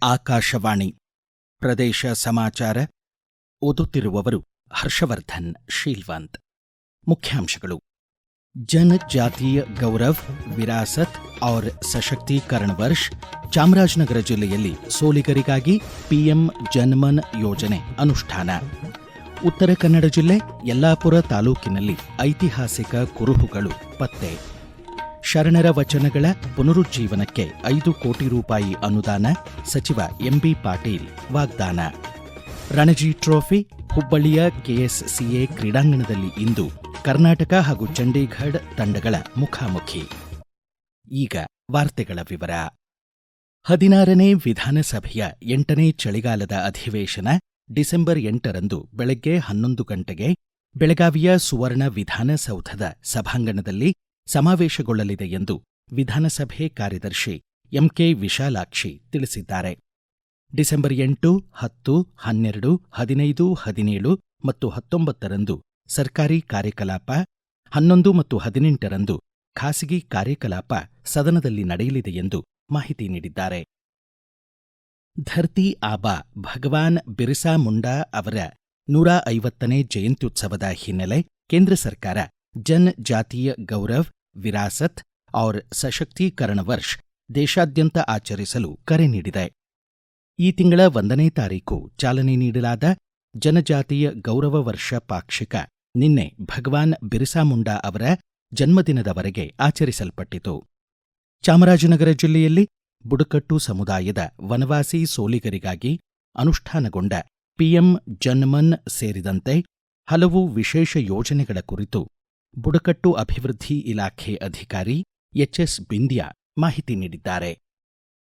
ಆಕಾಶವಾಣಿ ಪ್ರದೇಶ ಸಮಾಚಾರ ಓದುತ್ತಿರುವವರು ಹರ್ಷವರ್ಧನ್ ಶೀಲ್ವಂತ್. ಮುಖ್ಯಾಂಶಗಳು. ಜನಜಾತೀಯ ಗೌರವ್, ವಿರಾಸತ್ ಔರ್ ಸಶಕ್ತೀಕರಣ ವರ್ಷ. ಚಾಮರಾಜನಗರ ಜಿಲ್ಲೆಯಲ್ಲಿ ಸೋಲಿಗರಿಗಾಗಿ ಪಿಎಂ ಜನ್ಮನ್ ಯೋಜನೆ ಅನುಷ್ಠಾನ. ಉತ್ತರ ಕನ್ನಡ ಜಿಲ್ಲೆ ಯಲ್ಲಾಪುರ ತಾಲೂಕಿನಲ್ಲಿ ಐತಿಹಾಸಿಕ ಕುರುಹುಗಳು ಪತ್ತೆ. ಶರಣರ ವಚನಗಳ ಪುನರುಜ್ಜೀವನಕ್ಕೆ 5 ಕೋಟಿ ರೂಪಾಯಿ ಅನುದಾನ, ಸಚಿವ ಎಂಬಿ ಪಾಟೀಲ್ ವಾಗ್ದಾನ. ರಣಜಿ ಟ್ರೋಫಿ ಹುಬ್ಬಳ್ಳಿಯ ಕೆಎಸ್ಸಿಎ ಕ್ರೀಡಾಂಗಣದಲ್ಲಿ ಇಂದು ಕರ್ನಾಟಕ ಹಾಗೂ ಚಂಡೀಗಢ ತಂಡಗಳ ಮುಖಾಮುಖಿ. ಈಗ ವಾರ್ತೆಗಳ ವಿವರ. 16ನೇ ವಿಧಾನಸಭೆಯ 8ನೇ ಚಳಿಗಾಲದ ಅಧಿವೇಶನ ಡಿಸೆಂಬರ್ 8ರಂದು ಬೆಳಗ್ಗೆ 11 ಗಂಟೆಗೆ ಬೆಳಗಾವಿಯ ಸುವರ್ಣ ವಿಧಾನಸೌಧದ ಸಭಾಂಗಣದಲ್ಲಿ ಸಮಾವೇಶಗೊಳ್ಳಲಿದೆ ಎಂದು ವಿಧಾನಸಭೆ ಕಾರ್ಯದರ್ಶಿ ಎಂಕೆ ವಿಶಾಲಾಕ್ಷಿ ತಿಳಿಸಿದ್ದಾರೆ. ಡಿಸೆಂಬರ್ 8, 10, 12, 15, 17 ಮತ್ತು 19ರಂದು ಸರ್ಕಾರಿ ಕಾರ್ಯಕಲಾಪ, 11 ಮತ್ತು 18ರಂದು ಖಾಸಗಿ ಕಾರ್ಯಕಲಾಪ ಸದನದಲ್ಲಿ ನಡೆಯಲಿದೆ ಎಂದು ಮಾಹಿತಿ ನೀಡಿದ್ದಾರೆ. ಧರ್ತಿ ಆಬಾ ಭಗವಾನ್ ಬಿರ್ಸಾ ಮುಂಡಾ ಅವರ 150ನೇ ಜಯಂತ್ಯುತ್ಸವದ ಹಿನ್ನೆಲೆ ಕೇಂದ್ರ ಸರ್ಕಾರ ಜನಜಾತೀಯ ಗೌರವ್, ವಿರಾಸತ್ ಔರ್ ಸಶಕ್ತೀಕರಣ ವರ್ಷ ದೇಶಾದ್ಯಂತ ಆಚರಿಸಲು ಕರೆ ನೀಡಿದೆ. ಈ ತಿಂಗಳ 1ನೇ ತಾರೀಕು ಚಾಲನೆ ನೀಡಲಾದ ಜನಜಾತೀಯ ಗೌರವ ವರ್ಷ ಪಾಕ್ಷಿಕ ನಿನ್ನೆ ಭಗವಾನ್ ಬಿರ್ಸಾ ಮುಂಡಾ ಅವರ ಜನ್ಮದಿನದವರೆಗೆ ಆಚರಿಸಲ್ಪಟ್ಟಿತು. ಚಾಮರಾಜನಗರ ಜಿಲ್ಲೆಯಲ್ಲಿ ಬುಡಕಟ್ಟು ಸಮುದಾಯದ ವನವಾಸಿ ಸೋಲಿಗರಿಗಾಗಿ ಅನುಷ್ಠಾನಗೊಂಡ ಪಿಎಂ ಜನ್ಮನ್ ಸೇರಿದಂತೆ ಹಲವು ವಿಶೇಷ ಯೋಜನೆಗಳ ಕುರಿತು ಬುಡಕಟ್ಟು ಅಭಿವೃದ್ಧಿ ಇಲಾಖೆ ಅಧಿಕಾರಿ ಎಚ್ಎಸ್ ಬಿಂದ್ಯಾ ಮಾಹಿತಿ ನೀಡಿದ್ದಾರೆ.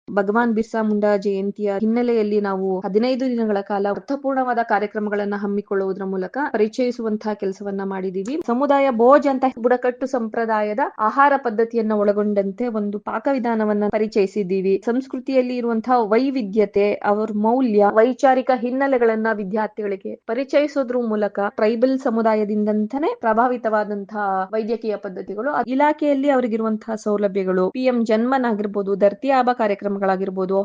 ಭಗವಾನ್ ಬಿರ್ಸಾ ಮುಂಡಾ ಜಯಂತಿಯ ಹಿನ್ನೆಲೆಯಲ್ಲಿ ನಾವು 15 ದಿನಗಳ ಕಾಲ ಅರ್ಥಪೂರ್ಣವಾದ ಕಾರ್ಯಕ್ರಮಗಳನ್ನ ಹಮ್ಮಿಕೊಳ್ಳುವುದರ ಮೂಲಕ ಪರಿಚಯಿಸುವಂತಹ ಕೆಲಸವನ್ನ ಮಾಡಿದೀವಿ. ಸಮುದಾಯ ಭೋಜ್ ಅಂತ ಬುಡಕಟ್ಟು ಸಂಪ್ರದಾಯದ ಆಹಾರ ಪದ್ಧತಿಯನ್ನ ಒಳಗೊಂಡಂತೆ ಒಂದು ಪಾಕವಿಧಾನವನ್ನ ಪರಿಚಯಿಸಿದ್ದೀವಿ. ಸಂಸ್ಕೃತಿಯಲ್ಲಿ ಇರುವಂತಹ ವೈವಿಧ್ಯತೆ, ಅವರ ಮೌಲ್ಯ, ವೈಚಾರಿಕ ಹಿನ್ನೆಲೆಗಳನ್ನ ವಿದ್ಯಾರ್ಥಿಗಳಿಗೆ ಪರಿಚಯಿಸೋದ್ರ ಮೂಲಕ ಟ್ರೈಬಲ್ ಸಮುದಾಯದಿಂದಂತಾನೆ ಪ್ರಭಾವಿತವಾದಂತಹ ವೈದ್ಯಕೀಯ ಪದ್ಧತಿಗಳು, ಇಲಾಖೆಯಲ್ಲಿ ಅವರಿಗಿರುವಂತಹ ಸೌಲಭ್ಯಗಳು, ಪಿಎಂ ಜನ್ಮನ್ ಆಗಿರ್ಬೋದು, ಧರ್ತಿ ಆಬಾ ಕಾರ್ಯಕ್ರಮಗಳಾಗಿರ್ಬೋದು,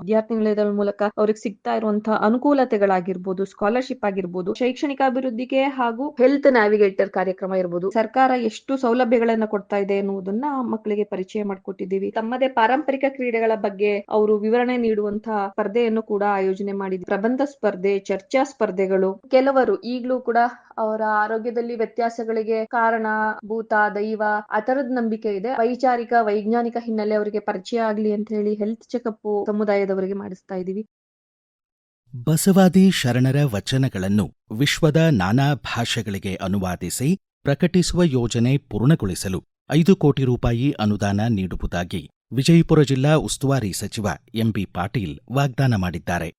ವಿದ್ಯಾರ್ಥಿ ನಿಲಯದ ಮೂಲಕ ಅವ್ರಿಗೆ ಸಿಗ್ತಾ ಇರುವಂತಹ ಅನುಕೂಲತೆಗಳಾಗಿರ್ಬೋದು, ಸ್ಕಾಲರ್ಶಿಪ್ ಆಗಿರ್ಬೋದು, ಶೈಕ್ಷಣಿಕ ಅಭಿವೃದ್ಧಿಗೆ ಹಾಗೂ ಹೆಲ್ತ್ ನ್ಯಾವಿಗೇಟರ್ ಕಾರ್ಯಕ್ರಮ ಇರ್ಬೋದು, ಸರ್ಕಾರ ಎಷ್ಟು ಸೌಲಭ್ಯಗಳನ್ನ ಕೊಡ್ತಾ ಇದೆ ಎನ್ನುವುದನ್ನ ಮಕ್ಕಳಿಗೆ ಪರಿಚಯ ಮಾಡಿಕೊಟ್ಟಿದ್ದೀವಿ. ತಮ್ಮದೇ ಪಾರಂಪರಿಕ ಕ್ರೀಡೆಗಳ ಬಗ್ಗೆ ಅವರು ವಿವರಣೆ ನೀಡುವಂತಹ ಸ್ಪರ್ಧೆಯನ್ನು ಕೂಡ ಆಯೋಜನೆ ಮಾಡಿದ್ವಿ. ಪ್ರಬಂಧ ಸ್ಪರ್ಧೆ, ಚರ್ಚಾ ಸ್ಪರ್ಧೆಗಳು. ಕೆಲವರು ಈಗಲೂ ಕೂಡ ಅವರ ಆರೋಗ್ಯದಲ್ಲಿ ವ್ಯತ್ಯಾಸಗಳಿಗೆ ಕಾರಣ ಭೂತ, ದೈವ ಆ ತರದ ನಂಬಿಕೆ ಇದೆ. ವೈಚಾರಿಕ, ವೈಜ್ಞಾನಿಕ ಹಿನ್ನೆಲೆ ಅವರಿಗೆ ಪರಿಚಯ ಆಗ್ಲಿ ಅಂತ ಹೇಳಿ ಹೆಲ್ತ್ ಚೆಕಪ್ ಸಮುದಾಯದವರಿಗೆ ಮಾಡಿಸ್ತಾ ಇದ್ದೀವಿ. ಬಸವಾದಿ ಶರಣರ ವಚನಗಳನ್ನು ವಿಶ್ವದ ನಾನಾ ಭಾಷೆಗಳಿಗೆ ಅನುವಾದಿಸಿ ಪ್ರಕಟಿಸುವ ಯೋಜನೆ ಪೂರ್ಣಗೊಳಿಸಲು 5 ಕೋಟಿ ರೂಪಾಯಿ ಅನುದಾನ ನೀಡುವುದಾಗಿ ವಿಜಯಪುರ ಜಿಲ್ಲಾ ಉಸ್ತುವಾರಿ ಸಚಿವ ಎಂಬಿ ಪಾಟೀಲ್ ವಾಗ್ದಾನ ಮಾಡಿದ್ದಾರೆ.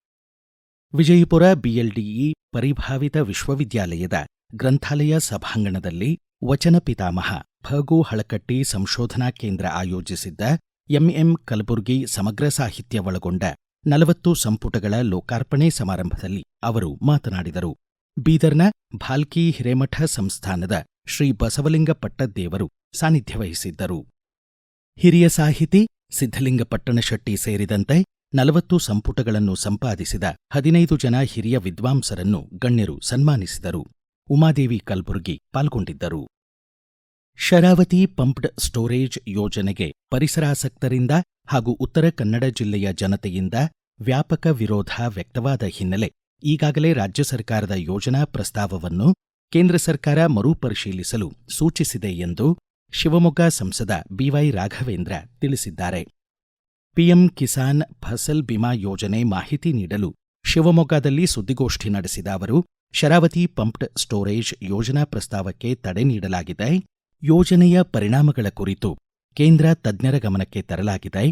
ವಿಜಯಪುರ ಬಿಎಲ್ಡಿಇ ಪರಿಭಾವಿತ ವಿಶ್ವವಿದ್ಯಾಲಯದ ಗ್ರಂಥಾಲಯ ಸಭಾಂಗಣದಲ್ಲಿ ವಚನ ಪಿತಾಮಹ ಫಗು ಹಳಕಟ್ಟಿ ಸಂಶೋಧನಾ ಕೇಂದ್ರ ಆಯೋಜಿಸಿದ್ದ ಎಂಎಂ ಕಲಬುರ್ಗಿ ಸಮಗ್ರ ಸಾಹಿತ್ಯ ಒಳಗೊಂಡ 40 ಸಂಪುಟಗಳ ಲೋಕಾರ್ಪಣೆ ಸಮಾರಂಭದಲ್ಲಿ ಅವರು ಮಾತನಾಡಿದರು. ಬೀದರ್ನ ಭಾಲ್ಕಿ ಹಿರೇಮಠ ಸಂಸ್ಥಾನದ ಶ್ರೀ ಬಸವಲಿಂಗ ಪಟ್ಟದ್ದೇವರು ಸಾನ್ನಿಧ್ಯ ವಹಿಸಿದ್ದರು. ಹಿರಿಯ ಸಾಹಿತಿ ಸಿದ್ಧಲಿಂಗ ಪಟ್ಟಣಶೆಟ್ಟಿ ಸೇರಿದಂತೆ 40 ಸಂಪುಟಗಳನ್ನು ಸಂಪಾದಿಸಿದ 15 ಜನ ಹಿರಿಯ ವಿದ್ವಾಂಸರನ್ನು ಗಣ್ಯರು ಸನ್ಮಾನಿಸಿದರು. ಉಮಾದೇವಿ ಕಲಬುರ್ಗಿ ಪಾಲ್ಗೊಂಡಿದ್ದರು. ಶರಾವತಿ ಪಂಪ್ಡ್ ಸ್ಟೋರೇಜ್ ಯೋಜನೆಗೆ ಪರಿಸರಾಸಕ್ತರಿಂದ ಹಾಗೂ ಉತ್ತರ ಕನ್ನಡ ಜಿಲ್ಲೆಯ ಜನತೆಯಿಂದ ವ್ಯಾಪಕ ವಿರೋಧ ವ್ಯಕ್ತವಾದ ಹಿನ್ನೆಲೆ ಈಗಾಗಲೇ ರಾಜ್ಯ ಸರ್ಕಾರದ ಯೋಜನಾ ಪ್ರಸ್ತಾವವನ್ನು ಕೇಂದ್ರ ಸರ್ಕಾರ ಮರುಪರಿಶೀಲಿಸಲು ಸೂಚಿಸಿದೆ ಎಂದು ಶಿವಮೊಗ್ಗ ಸಂಸದ ಬಿವೈ ರಾಘವೇಂದ್ರ ತಿಳಿಸಿದ್ದಾರೆ. ಪಿಎಂ ಕಿಸಾನ್ ಫಸಲ್ ಬಿಮಾ ಯೋಜನೆ ಮಾಹಿತಿ ನೀಡಲು ಶಿವಮೊಗ್ಗದಲ್ಲಿ ಸುದ್ದಿಗೋಷ್ಠಿ ನಡೆಸಿದ ಅವರು, ಶರಾವತಿ ಪಂಪ್ಡ್ ಸ್ಟೋರೇಜ್ ಯೋಜನಾ ಪ್ರಸ್ತಾವಕ್ಕೆ ತಡೆ ನೀಡಲಾಗಿದೆ. ಯೋಜನೆಯ ಪರಿಣಾಮಗಳ ಕುರಿತು ಕೇಂದ್ರ ತಜ್ಞರ ಗಮನಕ್ಕೆ ತರಲಾಗಿದೆ.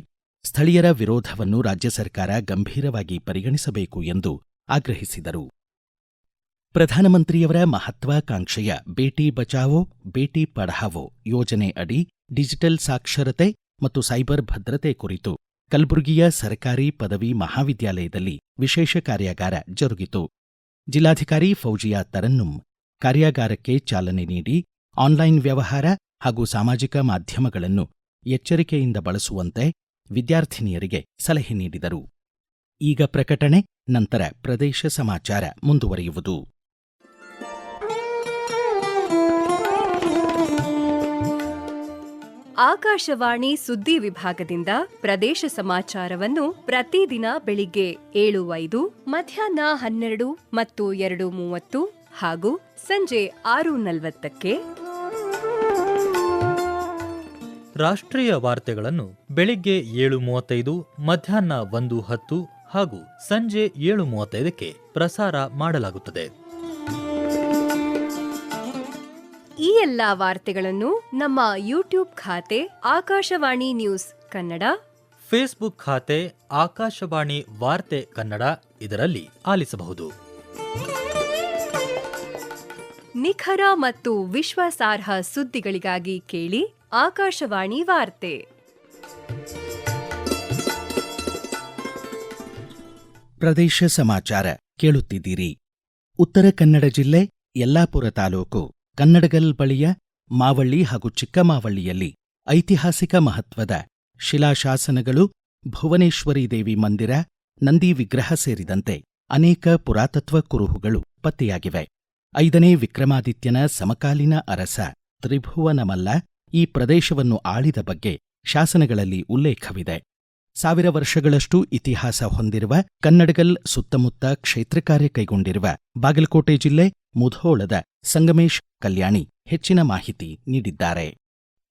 ಸ್ಥಳೀಯರ ವಿರೋಧವನ್ನು ರಾಜ್ಯ ಸರ್ಕಾರ ಗಂಭೀರವಾಗಿ ಪರಿಗಣಿಸಬೇಕು ಎಂದು ಆಗ್ರಹಿಸಿದರು. ಪ್ರಧಾನಮಂತ್ರಿಯವರ ಮಹತ್ವಾಕಾಂಕ್ಷೆಯ ಬೇಟಿ ಬಚಾವೋ ಬೇಟಿ ಪಢಾವೋ ಯೋಜನೆ ಅಡಿ ಡಿಜಿಟಲ್ ಸಾಕ್ಷರತೆ ಮತ್ತು ಸೈಬರ್ ಭದ್ರತೆ ಕುರಿತು ಕಲಬುರಗಿಯ ಸರ್ಕಾರಿ ಪದವಿ ಮಹಾವಿದ್ಯಾಲಯದಲ್ಲಿ ವಿಶೇಷ ಕಾರ್ಯಾಗಾರ ಜರುಗಿತು. ಜಿಲ್ಲಾಧಿಕಾರಿ ಫೌಜಿಯಾ ತರನ್ನುಂ ಕಾರ್ಯಾಗಾರಕ್ಕೆ ಚಾಲನೆ ನೀಡಿ ಆನ್ಲೈನ್ ವ್ಯವಹಾರ ಹಾಗೂ ಸಾಮಾಜಿಕ ಮಾಧ್ಯಮಗಳನ್ನು ಎಚ್ಚರಿಕೆಯಿಂದ ಬಳಸುವಂತೆ ವಿದ್ಯಾರ್ಥಿನಿಯರಿಗೆ ಸಲಹೆ ನೀಡಿದರು. ಈಗ ಪ್ರಕಟಣೆ, ನಂತರ ಪ್ರದೇಶ ಸಮಾಚಾರ ಮುಂದುವರಿಯುವುದು. ಆಕಾಶವಾಣಿ ಸುದ್ದಿ ವಿಭಾಗದಿಂದ ಪ್ರದೇಶ ಸಮಾಚಾರವನ್ನು ಪ್ರತಿದಿನ ಬೆಳಿಗ್ಗೆ 7:05, ಮಧ್ಯಾಹ್ನ 12 ಮತ್ತು 2:30 ಹಾಗೂ ಸಂಜೆ 6:40ಕ್ಕೆ. ರಾಷ್ಟ್ರೀಯ ವಾರ್ತೆಗಳನ್ನು ಬೆಳಿಗ್ಗೆ 7:35, ಮಧ್ಯಾಹ್ನ 1:10 ಹಾಗೂ ಸಂಜೆ 7:35ಕ್ಕೆ ಪ್ರಸಾರ ಮಾಡಲಾಗುತ್ತದೆ. ಈ ಎಲ್ಲಾ ವಾರ್ತೆಗಳನ್ನು ನಮ್ಮ ಯೂಟ್ಯೂಬ್ ಖಾತೆ ಆಕಾಶವಾಣಿ ನ್ಯೂಸ್ ಕನ್ನಡ, ಫೇಸ್ಬುಕ್ ಖಾತೆ ಆಕಾಶವಾಣಿ ವಾರ್ತೆ ಕನ್ನಡ ಇದರಲ್ಲಿ ಆಲಿಸಬಹುದು. ನಿಖರ ಮತ್ತು ವಿಶ್ವಾಸಾರ್ಹ ಸುದ್ದಿಗಳಿಗಾಗಿ ಕೇಳಿ ಆಕಾಶವಾಣಿ ವಾರ್ತೆ. ಪ್ರದೇಶ ಸಮಾಚಾರ ಕೇಳುತ್ತಿದ್ದೀರಿ. ಉತ್ತರ ಕನ್ನಡ ಜಿಲ್ಲೆ ಯಲ್ಲಾಪುರ ತಾಲೂಕು ಕನ್ನಡಗಲ್ ಬಳಿಯ ಮಾವಳ್ಳಿ ಹಾಗೂ ಚಿಕ್ಕಮಾವಳ್ಳಿಯಲ್ಲಿ ಐತಿಹಾಸಿಕ ಮಹತ್ವದ ಶಿಲಾಶಾಸನಗಳು, ಭುವನೇಶ್ವರಿ ದೇವಿ ಮಂದಿರ, ನಂದಿ ವಿಗ್ರಹ ಸೇರಿದಂತೆ ಅನೇಕ ಪುರಾತತ್ವ ಕುರುಹುಗಳು ಪತ್ತೆಯಾಗಿವೆ. 5ನೇ ವಿಕ್ರಮಾದಿತ್ಯನ ಸಮಕಾಲೀನ ಅರಸ ತ್ರಿಭುವನಮಲ್ಲ ಈ ಪ್ರದೇಶವನ್ನು ಆಳಿದ ಬಗ್ಗೆ ಶಾಸನಗಳಲ್ಲಿ ಉಲ್ಲೇಖವಿದೆ. 1000 ವರ್ಷಗಳಷ್ಟು ಇತಿಹಾಸ ಹೊಂದಿರುವ ಕನ್ನಡಗಲ್ ಸುತ್ತಮುತ್ತ ಕ್ಷೇತ್ರ ಕಾರ್ಯ ಕೈಗೊಂಡಿರುವ ಬಾಗಲಕೋಟೆ ಜಿಲ್ಲೆ ಮುಧೋಳದ ಸಂಗಮೇಶ್ ಕಲ್ಯಾಣಿ ಹೆಚ್ಚಿನ ಮಾಹಿತಿ ನೀಡಿದ್ದಾರೆ.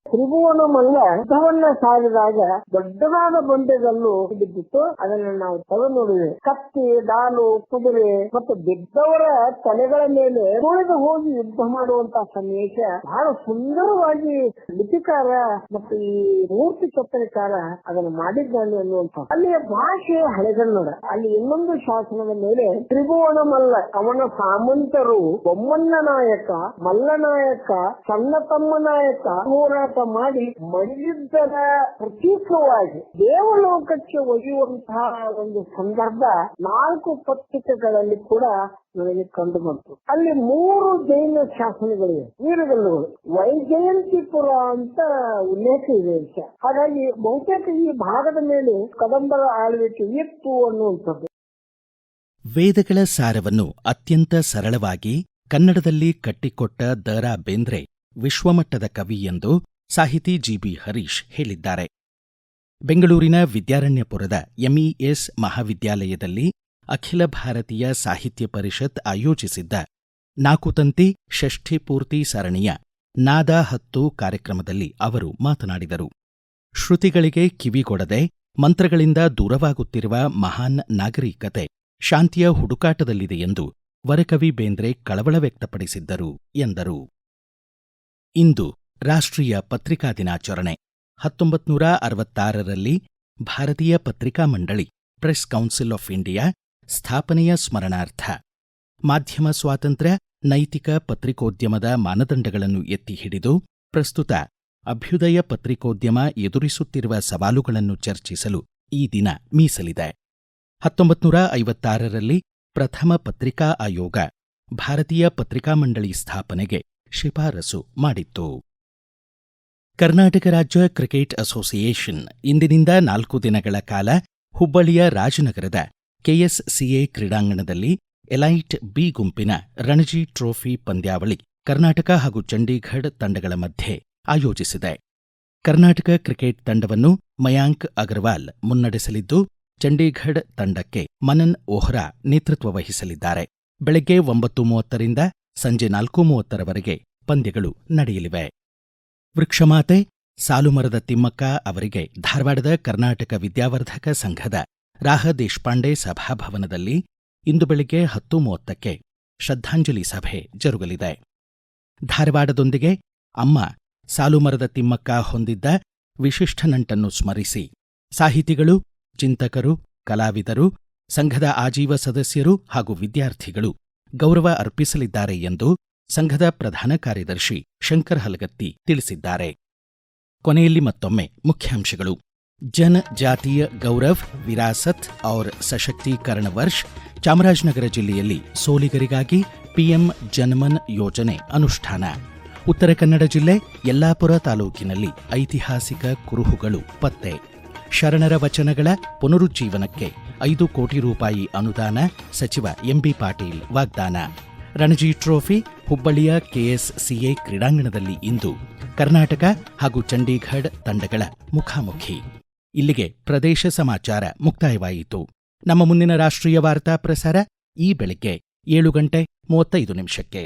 ತ್ರಿಭುವನಮಲ್ಲ ಯುದ್ಧವನ್ನ ಸಾರಿದಾಗ ದೊಡ್ಡದಾದ ಬಂಡೆಗಲ್ಲು ಬಿದ್ದಿತ್ತು. ಅದನ್ನು ನಾವು ತೆಗೆದು ನೋಡಿವೆ. ಕತ್ತಿ, ಡಾಲು, ಕುದುರೆ ಮತ್ತು ಬಿದ್ದವರ ತಲೆಗಳ ಮೇಲೆ ತುಳಿದು ಹೋಗಿ ಯುದ್ಧ ಮಾಡುವಂತಹ ಸನ್ನಿವೇಶ ಬಹಳ ಸುಂದರವಾಗಿ ಲಿಪಿಕಾರ ಮತ್ತು ಈ ಮೂರ್ತಿ ಕೆತ್ತನೆಕಾರ ಅದನ್ನು ಮಾಡಿದ್ದಾನೆ ಅನ್ನುವಂಥ. ಅಲ್ಲಿಯ ಭಾಷೆ ಹಳೆಗನ್ನಡ. ಅಲ್ಲಿ ಇನ್ನೊಂದು ಶಾಸನದ ಮೇಲೆ ತ್ರಿಭುವನಮಲ್ಲ ಅವನ ಸಾಮಂತರು ಬೊಮ್ಮಣ್ಣ ನಾಯಕ, ಮಲ್ಲನಾಯಕ, ಸಣ್ಣ ತಮ್ಮ ನಾಯಕ ಹೋರಾಟ ಮಾಡಿ ಮಣಿಯುದ್ಧದ ಪ್ರತೀಕವಾಗಿ ದೇವಲೋಕಕ್ಕೆ ಒಯ್ಯುವಂತಹ ಒಂದು ಸಂದರ್ಭ 4 ಪತ್ರಿಕೆಗಳಲ್ಲಿ ಕೂಡ ನನಗೆ ಕಂಡು ಬಂತು. ಅಲ್ಲಿ 3 ಜೈನ ಶಾಸನಗಳಿವೆ, ವೀರಗಲ್ಲುಗಳು. ವೈಜಯಂತಿಪುರ ಅಂತ ಉಲ್ಲೇಖ ಇದೆ. ಹಾಗಾಗಿ ಬಹುತೇಕ ಈ ಭಾಗದ ಮೇಲೆ ಕದಂಬರ ಆಳ್ವಿಕೆ ಇತ್ತು ಅನ್ನುವಂಥದ್ದು. ವೇದಗಳ ಸಾರವನ್ನು ಅತ್ಯಂತ ಸರಳವಾಗಿ ಕನ್ನಡದಲ್ಲಿ ಕಟ್ಟಿಕೊಟ್ಟ ದ.ರಾ. ಬೇಂದ್ರೆ ವಿಶ್ವಮಟ್ಟದ ಕವಿ ಎಂದು ಸಾಹಿತಿ ಜಿ.ಬಿ. ಹರೀಶ್ ಹೇಳಿದ್ದಾರೆ. ಬೆಂಗಳೂರಿನ ವಿದ್ಯಾರಣ್ಯಪುರದ ಎಂಇಎಸ್ ಮಹಾವಿದ್ಯಾಲಯದಲ್ಲಿ ಅಖಿಲ ಭಾರತೀಯ ಸಾಹಿತ್ಯ ಪರಿಷತ್ ಆಯೋಜಿಸಿದ್ದ 4 ತಂತಿ ಷಷ್ಠಿ ಪೂರ್ತಿ ಸರಣಿಯ ನಾದ 10 ಕಾರ್ಯಕ್ರಮದಲ್ಲಿ ಅವರು ಮಾತನಾಡಿದರು. ಶ್ರುತಿಗಳಿಗೆ ಕಿವಿಗೊಡದೆ ಮಂತ್ರಗಳಿಂದ ದೂರವಾಗುತ್ತಿರುವ ಮಹಾನ್ ನಾಗರಿಕತೆ ಶಾಂತಿಯ ಹುಡುಕಾಟದಲ್ಲಿದೆ ಎಂದು ವರಕವಿ ಬೇಂದ್ರೆ ಕಳವಳ ವ್ಯಕ್ತಪಡಿಸಿದ್ದರು ಎಂದರು. ಇಂದು ರಾಷ್ಟ್ರೀಯ ಪತ್ರಿಕಾ ದಿನಾಚರಣೆ. 1966ರಲ್ಲಿ ಭಾರತೀಯ ಪತ್ರಿಕಾ ಮಂಡಳಿ ಪ್ರೆಸ್ ಕೌನ್ಸಿಲ್ ಆಫ್ ಇಂಡಿಯಾ ಸ್ಥಾಪನೆಯ ಸ್ಮರಣಾರ್ಥ ಮಾಧ್ಯಮ ಸ್ವಾತಂತ್ರ್ಯ, ನೈತಿಕ ಪತ್ರಿಕೋದ್ಯಮದ ಮಾನದಂಡಗಳನ್ನು ಎತ್ತಿ ಹಿಡಿದು ಪ್ರಸ್ತುತ ಅಭ್ಯುದಯ ಪತ್ರಿಕೋದ್ಯಮ ಎದುರಿಸುತ್ತಿರುವ ಸವಾಲುಗಳನ್ನು ಚರ್ಚಿಸಲು ಈ ದಿನ ಮೀಸಲಿದೆ. 1956ರಲ್ಲಿ ಪ್ರಥಮ ಪತ್ರಿಕಾ ಆಯೋಗ ಭಾರತೀಯ ಪತ್ರಿಕಾ ಮಂಡಳಿ ಸ್ಥಾಪನೆಗೆ ಶಿಫಾರಸು ಮಾಡಿತ್ತು. ಕರ್ನಾಟಕ ರಾಜ್ಯ ಕ್ರಿಕೆಟ್ ಅಸೋಸಿಯೇಷನ್ ಇಂದಿನಿಂದ 4 ದಿನಗಳ ಕಾಲ ಹುಬ್ಬಳ್ಳಿಯ ರಾಜನಗರದ ಕೆಎಸ್ಸಿಎ ಕ್ರೀಡಾಂಗಣದಲ್ಲಿ ಎಲೈಟ್ ಬಿ ಗುಂಪಿನ ರಣಜಿ ಟ್ರೋಫಿ ಪಂದ್ಯಾವಳಿ ಕರ್ನಾಟಕ ಹಾಗೂ ಚಂಡೀಗಢ ತಂಡಗಳ ಮಧ್ಯೆ ಆಯೋಜಿಸಿದೆ. ಕರ್ನಾಟಕ ಕ್ರಿಕೆಟ್ ತಂಡವನ್ನು ಮಯಾಂಕ್ ಅಗರ್ವಾಲ್ ಮುನ್ನಡೆಸಲಿದ್ದು, ಚಂಡೀಗಢ ತಂಡಕ್ಕೆ ಮನನ್ ಓಹ್ರಾ ನೇತೃತ್ವ ವಹಿಸಲಿದ್ದಾರೆ. ಬೆಳಗ್ಗೆ 9:30ರಿಂದ ಸಂಜೆ 4:30ರವರೆಗೆ ಪಂದ್ಯಗಳು ನಡೆಯಲಿವೆ. ವೃಕ್ಷಮಾತೆ ಸಾಲುಮರದ ತಿಮ್ಮಕ್ಕ ಅವರಿಗೆ ಧಾರವಾಡದ ಕರ್ನಾಟಕ ವಿದ್ಯಾವರ್ಧಕ ಸಂಘದ ರಾಹ ದೇಶಪಾಂಡೆ ಸಭಾಭವನದಲ್ಲಿ ಇಂದು ಬೆಳಗ್ಗೆ 10:30ಕ್ಕೆ ಶ್ರದ್ಧಾಂಜಲಿ ಸಭೆ ಜರುಗಲಿದೆ. ಧಾರವಾಡದೊಂದಿಗೆ ಅಮ್ಮ ಸಾಲುಮರದ ತಿಮ್ಮಕ್ಕ ಹೊಂದಿದ್ದ ವಿಶಿಷ್ಟ ನಂಟನ್ನು ಸ್ಮರಿಸಿ ಸಾಹಿತಿಗಳು, ಚಿಂತಕರು, ಕಲಾವಿದರು, ಸಂಘದ ಆಜೀವ ಸದಸ್ಯರು ಹಾಗೂ ವಿದ್ಯಾರ್ಥಿಗಳು ಗೌರವ ಅರ್ಪಿಸಲಿದ್ದಾರೆ ಎಂದು ಸಂಘದ ಪ್ರಧಾನ ಕಾರ್ಯದರ್ಶಿ ಶಂಕರ್ ಹಲಗತ್ತಿ ತಿಳಿಸಿದ್ದಾರೆ. ಕೊನೆಯಲ್ಲಿ ಮತ್ತೊಮ್ಮೆ ಮುಖ್ಯಾಂಶಗಳು. ಜನಜಾತೀಯ ಗೌರವ್, ವಿರಾಸತ್ ಔರ್ ಸಶಕ್ತೀಕರಣ ವರ್ಷ ಚಾಮರಾಜನಗರ ಜಿಲ್ಲೆಯಲ್ಲಿ ಸೋಲಿಗರಿಗಾಗಿ ಪಿಎಂ ಜನಮನ್ ಯೋಜನೆ ಅನುಷ್ಠಾನ. ಉತ್ತರ ಕನ್ನಡ ಜಿಲ್ಲೆ ಯಲ್ಲಾಪುರ ತಾಲೂಕಿನಲ್ಲಿ ಐತಿಹಾಸಿಕ ಕುರುಹುಗಳು ಪತ್ತೆ. ಶರಣರ ವಚನಗಳ ಪುನರುಜ್ಜೀವನಕ್ಕೆ 5 ಕೋಟಿ ರೂಪಾಯಿ ಅನುದಾನ ಸಚಿವ ಎಂಬಿ ಪಾಟೀಲ್ ವಾಗ್ದಾನ. ರಣಜಿ ಟ್ರೋಫಿ ಹುಬ್ಬಳ್ಳಿಯ ಕೆಎಸ್ಸಿಎ ಕ್ರೀಡಾಂಗಣದಲ್ಲಿ ಇಂದು ಕರ್ನಾಟಕ ಹಾಗೂ ಚಂಡೀಗಢ ತಂಡಗಳ ಮುಖಾಮುಖಿ. ಇಲ್ಲಿಗೆ ಪ್ರದೇಶ ಸಮಾಚಾರ ಮುಕ್ತಾಯವಾಯಿತು. ನಮ್ಮ ಮುಂದಿನ ರಾಷ್ಟ್ರೀಯ ವಾರ್ತಾ ಪ್ರಸಾರ ಈ ಬೆಳಗ್ಗೆ 7:35 ನಿಮಿಷಕ್ಕೆ.